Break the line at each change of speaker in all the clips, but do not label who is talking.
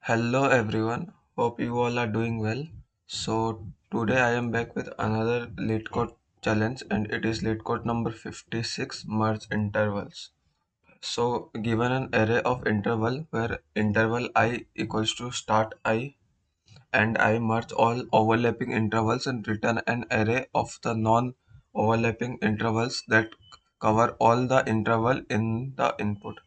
Hello everyone, hope you all are doing well. So today I am back with another Leetcode challenge and it is Leetcode number 56 merge intervals. So given an array of interval where interval I equals to start I and I merge all overlapping intervals and return an array of the non-overlapping intervals that cover all the interval in the input.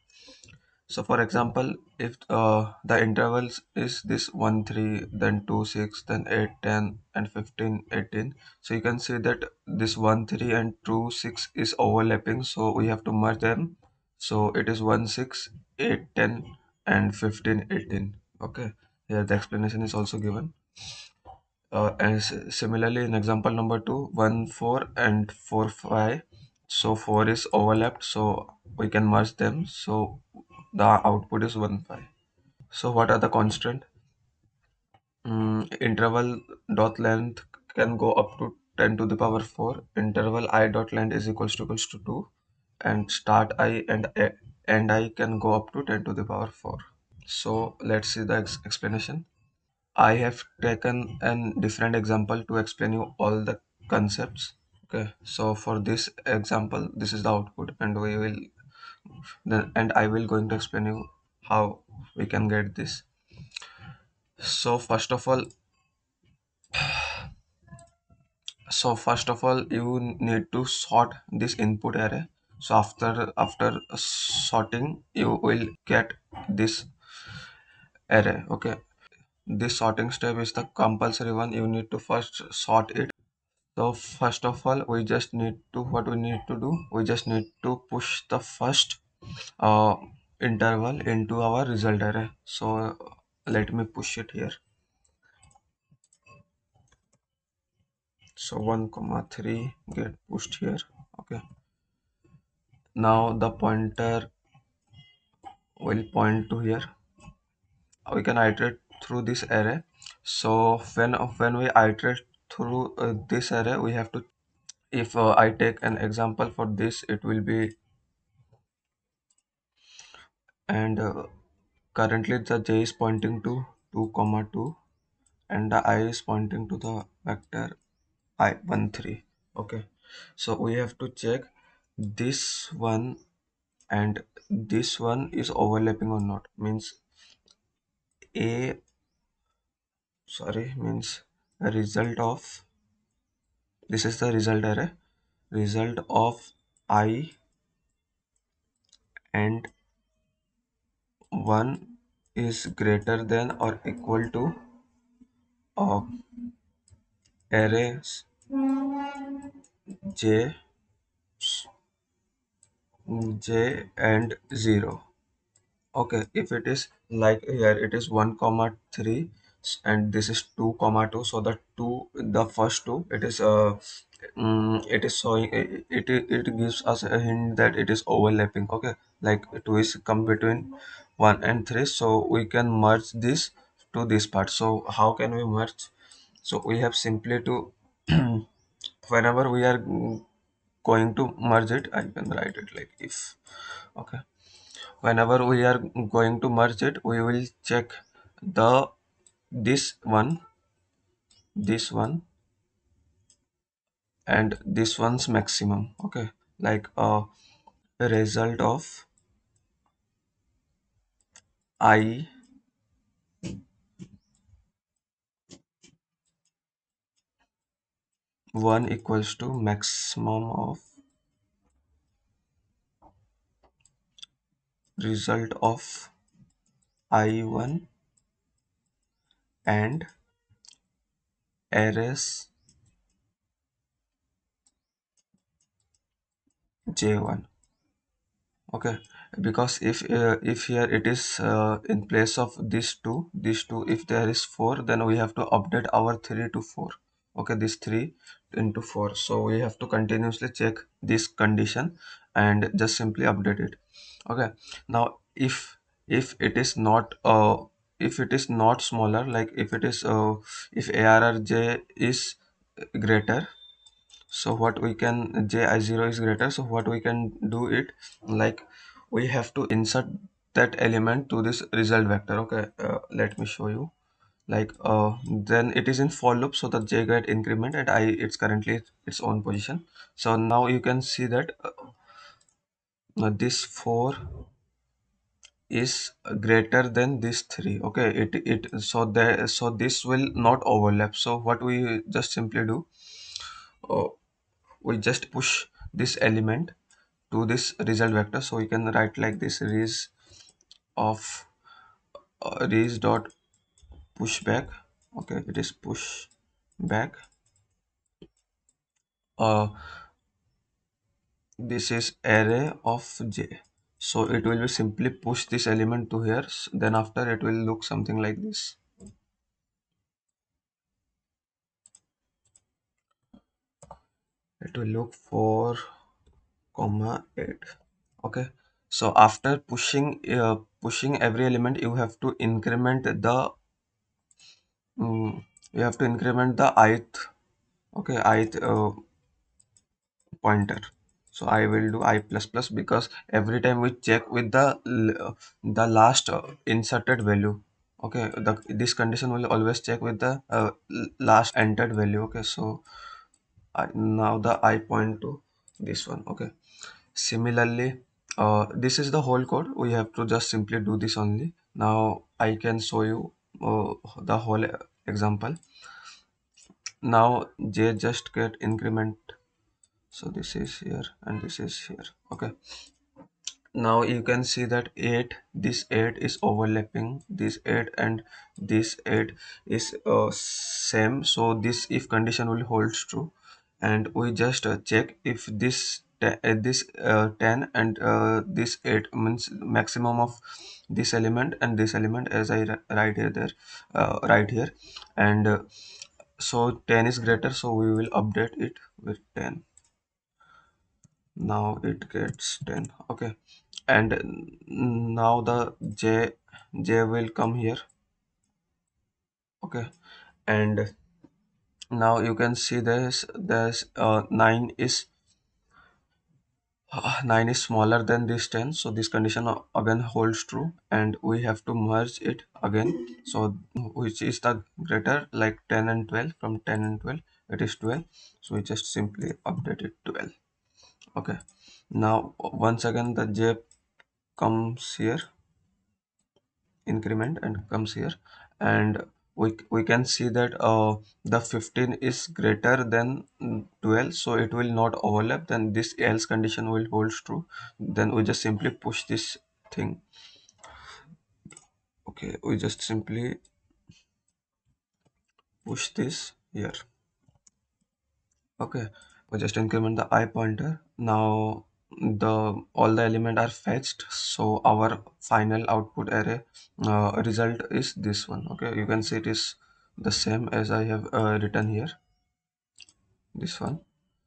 So for example, if the intervals is this 1 3, then 2 6, then 8 10, and 15 18. So you can see that this 1 3 and 2 6 is overlapping, so we have to merge them. So it is 1 6 8 10 and 15 18. Okay, here the explanation is also given. Similarly, in example number 2, 1 4 and 4 5. So 4 is overlapped, so we can merge them. So the output is 1 5. So what are the constant? Interval dot length can go up to 10 to the power 4. Interval I dot length is equals to 2. And start I and end I can go up to 10 to the power 4. So let's see the explanation. I have taken a different example to explain you all the concepts. Okay, so for this example, this is the output, and we will then and I will going to explain you how we can get this. So first of all, you need to sort this input array. So after sorting, you will get this array. Okay, this sorting step is the compulsory one. You need to first sort it. So first of all, we just need to what we need to do. We just need to push the first uh, interval into our result array. So let me push it here. So 1 comma 3 get pushed here. Okay. Now the pointer will point to here. We can iterate through this array. So when we iterate through this array, we have to. If I take an example for this, it will be and currently the j is pointing to 2 comma 2 and the I is pointing to the vector I 1 3. Okay, so we have to check this one and this one is overlapping or not. Means a means a result of this is the result array. Result of I and 1 is greater than or equal to uh, arrays j and 0. Okay, if it is like here it is 1 comma 3 and this is 2 comma 2, so the first two it is showing it gives us a hint that it is overlapping. Okay, like 2 is come between 1 and 3, so we can merge this to this part. So how can we merge? So we have simply to whenever we are going to merge it, I can write it like if. Okay, whenever we are going to merge it, we will check the this one, this one, and this one's maximum. Okay, like a result of I 1 equals to maximum of result of I 1 and arrays j 1. Okay, because if here it is in place of these two, if there is 4, then we have to update our 3 to 4. Okay, this 3 into 4, so we have to continuously check this condition and just simply update it. Okay, now if it is not if it is not smaller, like if it is if arrj is greater, so what we can ji0 is greater, so what we can do it, like we have to insert that element to this result vector. Okay, let me show you. Like then it is in for loop, so the j get increment and I it's currently its own position. So now you can see that this 4 is greater than this 3. Okay, so this will not overlap. So what we just simply do, uh, we just push this element to this result vector. So you can write like this: of res dot push back. Okay, it is push back. uh, this is array of j, so it will be simply push this element to here. Then after it will look something like this. It will look 4 comma 8. Okay, so after pushing every element, you have to increment the you have to increment the ith. Okay, ith pointer. So I will do I plus plus, because every time we check with the last inserted value. Okay, this condition will always check with the last entered value. Okay, so now the I point to this one. Okay, similarly, this is the whole code. We have to just simply do this only. Now I can show you the whole example. Now j just get increment, so this is here and this is here. Okay, now you can see that 8, this 8 is overlapping this 8 and this 8 is same. So this if condition will holds true, and we just check if this 10 and this 8 means maximum of this element and this element, as I write here there, right here. And so 10 is greater, so we will update it with 10. Now it gets 10. Okay, and now the j will come here. Okay, and now you can see there's 9 is smaller than this 10, so this condition again holds true, and we have to merge it again. So which is the greater, like 10 and 12, from 10 and 12 it is 12, so we just simply update it 12. Okay, now once again the j comes here, increment and comes here, and we can see that the 15 is greater than 12, so it will not overlap. Then this else condition will hold true. Then we just simply push this thing. Okay, we just simply push this here. Okay, we just increment the I pointer. Now the all the element are fetched, so our final output array result is this one. Okay, you can see it is the same as I have written here, this one.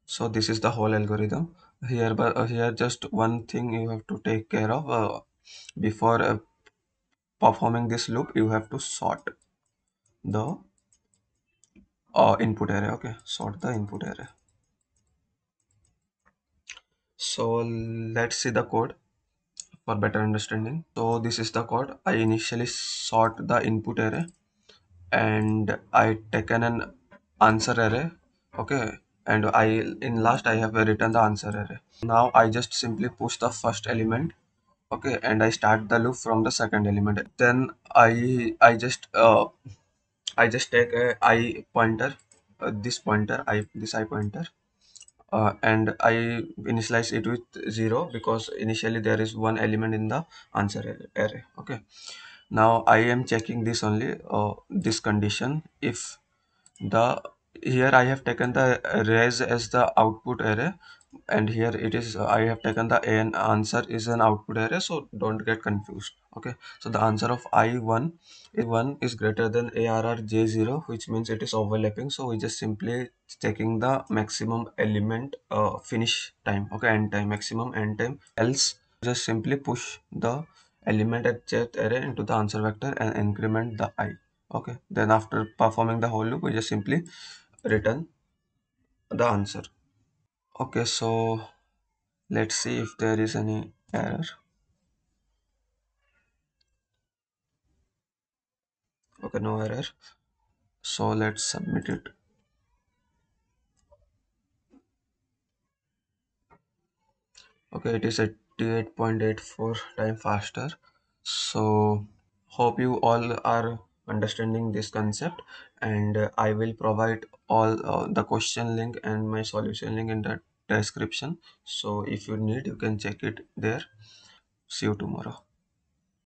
So this is the whole algorithm here. But here just one thing you have to take care of, before performing this loop, you have to sort the input array. Okay, sort the input array. So let's see the code for better understanding. So this is the code. I initially sort the input array, and I taken an answer array. Okay, and I in last I have written the answer array. Now I just simply push the first element. Okay, and I start the loop from the second element. Then I just take a I pointer, this pointer, I pointer, and I initialize it with 0, because initially there is one element in the answer array. Okay, now I am checking this only, this condition. If the here I have taken the res as the output array, and here it is I have taken the an answer is an output array, so don't get confused. Okay, so the answer of I1 is greater than arr j0, which means it is overlapping. So we just simply taking the maximum element finish time. Okay, end time, maximum end time. Else just simply push the element at jth array into the answer vector and increment the I. Okay, then after performing the whole loop, we just simply return the answer. Okay, so let's see if there is any error. Okay, no error. So let's submit it. Okay, it is 88.84 time faster. So hope you all are understanding this concept, and I will provide all the question link and my solution link in the description. So if you need, you can check it there. See you tomorrow.